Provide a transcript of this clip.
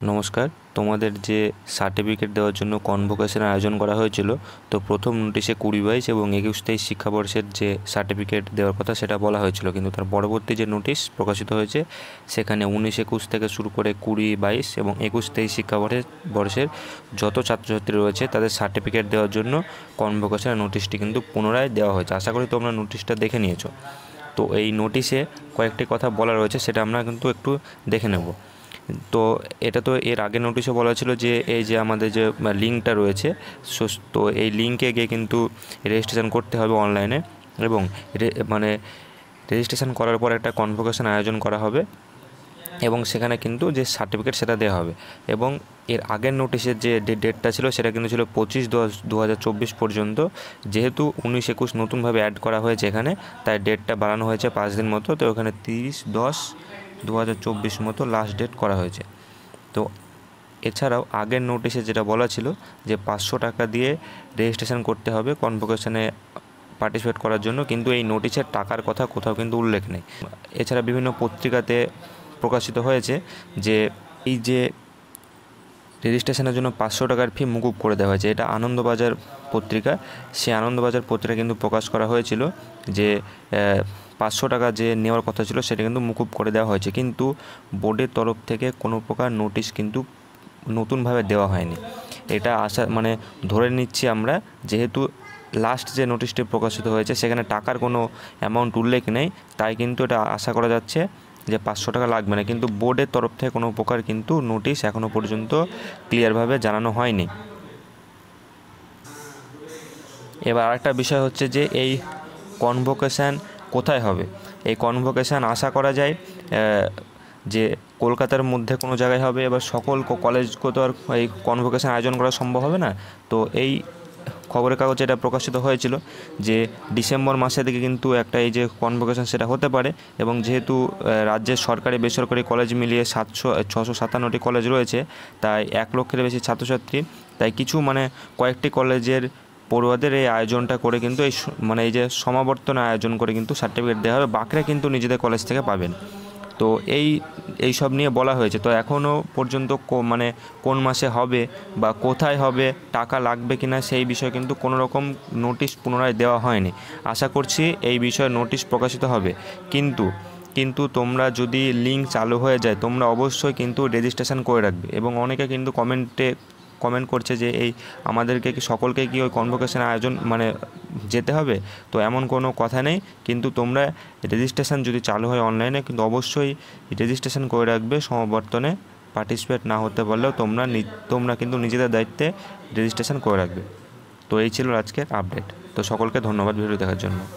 নমস্কার। তোমাদের যে সার্টিফিকেট দেওয়ার জন্য কনভোকেশনের আয়োজন করা হয়েছিল, তো প্রথম নোটিশে 20-22 এবং 21-23 শিক্ষাবর্ষের যে সার্টিফিকেট দেওয়ার কথা সেটা বলা হয়েছিল, কিন্তু তার পরবর্তী যে নোটিশ প্রকাশিত হয়েছে সেখানে 19-21 থেকে শুরু করে 20-22 এবং 21-23 শিক্ষাবর্ষের যত ছাত্রছাত্রী রয়েছে তাদের সার্টিফিকেট দেওয়ার জন্য কনভোকেশনের নোটিশটি কিন্তু পুনরায় দেওয়া হয়েছে। আশা করি তোমরা নোটিশটা দেখে নিয়েছো। তো এই নোটিশে কয়েকটি কথা বলা রয়েছে, সেটা আমরা কিন্তু একটু দেখে নেব। তো এটা তো এর আগে নোটিশে বলা ছিল যে এই যে আমাদের যে লিঙ্কটা রয়েছে, তো এই লিঙ্কে গিয়ে কিন্তু রেজিস্ট্রেশন করতে হবে অনলাইনে, এবং রেজিস্ট্রেশন করার পর একটা কনভোকেশন আয়োজন করা হবে এবং সেখানে কিন্তু যে সার্টিফিকেট সেটা দেওয়া হবে। এবং এর আগের নোটিশের যে ডেটটা ছিল সেটা কিন্তু ছিল 25-10-2024 পর্যন্ত। যেহেতু 19-21 নতুনভাবে অ্যাড করা হয়েছে এখানে, তাই ডেটটা বাড়ানো হয়েছে 5 দিন মতো। তো ওখানে 30-10-2024 মতো লাস্ট ডেট করা হয়েছে। তো এছাড়াও আগের নোটিশে যেটা বলা ছিল যে 500 টাকা দিয়ে রেজিস্ট্রেশন করতে হবে কনভোকেশনে পার্টিসিপেট করার জন্য, কিন্তু এই নোটিশের টাকার কথা কোথাও কিন্তু উল্লেখ নেই। এছাড়া বিভিন্ন পত্রিকাতে প্রকাশিত হয়েছে যে এই যে রেজিস্ট্রেশনের জন্য 500 টাকার ফি মুকুব করে দেওয়া হয়েছে। এটা আনন্দবাজার পত্রিকা, সেই আনন্দবাজার পত্রিকা কিন্তু প্রকাশ করা হয়েছিল যে 500 টাকা যে নেওয়ার কথা ছিল সেটা কিন্তু মুকুব করে দেওয়া হয়েছে, কিন্তু বোর্ডের তরফ থেকে কোনো প্রকার নোটিশ কিন্তু নতুনভাবে দেওয়া হয়নি। এটা ধরে নিচ্ছি আমরা, যেহেতু লাস্ট যে নোটিশটি প্রকাশিত হয়েছে সেখানে টাকার কোনো অ্যামাউন্ট উল্লেখ নেই, তাই কিন্তু এটা আশা করা যাচ্ছে যে 500 টাকা লাগবে না। কিন্তু বোর্ডের তরফ থেকে কোনো প্রকার কিন্তু নোটিশ এখনও পর্যন্ত ক্লিয়ারভাবে জানানো হয়নি। এবার আরেকটা বিষয় হচ্ছে যে এই কনভোকেশান কোথায় হবে। এই কনভোকেশান আশা করা যায় যে কলকাতার মধ্যে কোনো জায়গায় হবে। এবার সকল কলেজকে তো আর এই কনভোকেশান আয়োজন করা সম্ভব হবে না। তো এই খবরের কাগজে এটা প্রকাশিত হয়েছিল যে ডিসেম্বর মাসের দিকে কিন্তু একটা এই যে কনভোকেশান সেটা হতে পারে। এবং যেহেতু রাজ্যের সরকারি বেসরকারি কলেজ মিলিয়ে 657টি কলেজ রয়েছে, তাই 1 লক্ষের বেশি ছাত্রছাত্রী, তাই কিছু কয়েকটি কলেজের পড়ুয়াদের এই আয়োজনটা করে কিন্তু এই যে সমাবর্তন আয়োজন করে কিন্তু সার্টিফিকেট দেওয়া হবে, বাকিরা কিন্তু নিজেদের কলেজ থেকে পাবেন। তো এই সব নিয়ে বলা হয়েছে। তো এখনও পর্যন্ত কোন মাসে হবে বা কোথায় হবে, টাকা লাগবে কিনা সেই বিষয়ে কিন্তু কোনো রকম নোটিশ পুনরায় দেওয়া হয়নি। আশা করছি এই বিষয়ে নোটিশ প্রকাশিত হবে। কিন্তু তোমরা যদি লিঙ্ক চালু হয়ে যায় তোমরা অবশ্যই কিন্তু রেজিস্ট্রেশন করে রাখবে। এবং অনেকে কিন্তু কমেন্ট করছে যে আমাদেরকে কি সকলকে কি ওই কনভোকেশন আয়োজন যেতে হবে, তো এমন কোনো কথা নেই। কিন্তু তোমরা রেজিস্ট্রেশন যদি চালু হয় অনলাইনে, কিন্তু অবশ্যই রেজিস্ট্রেশন করে রাখবে। সমাবর্তনে পার্টিসিপেট না হতে পারলেও তোমরা কিন্তু নিজেদের দায়িত্বে রেজিস্ট্রেশন করে রাখবে। তো এই ছিল আজকের আপডেট। তো সকলকে ধন্যবাদ ভিডিও দেখার জন্য।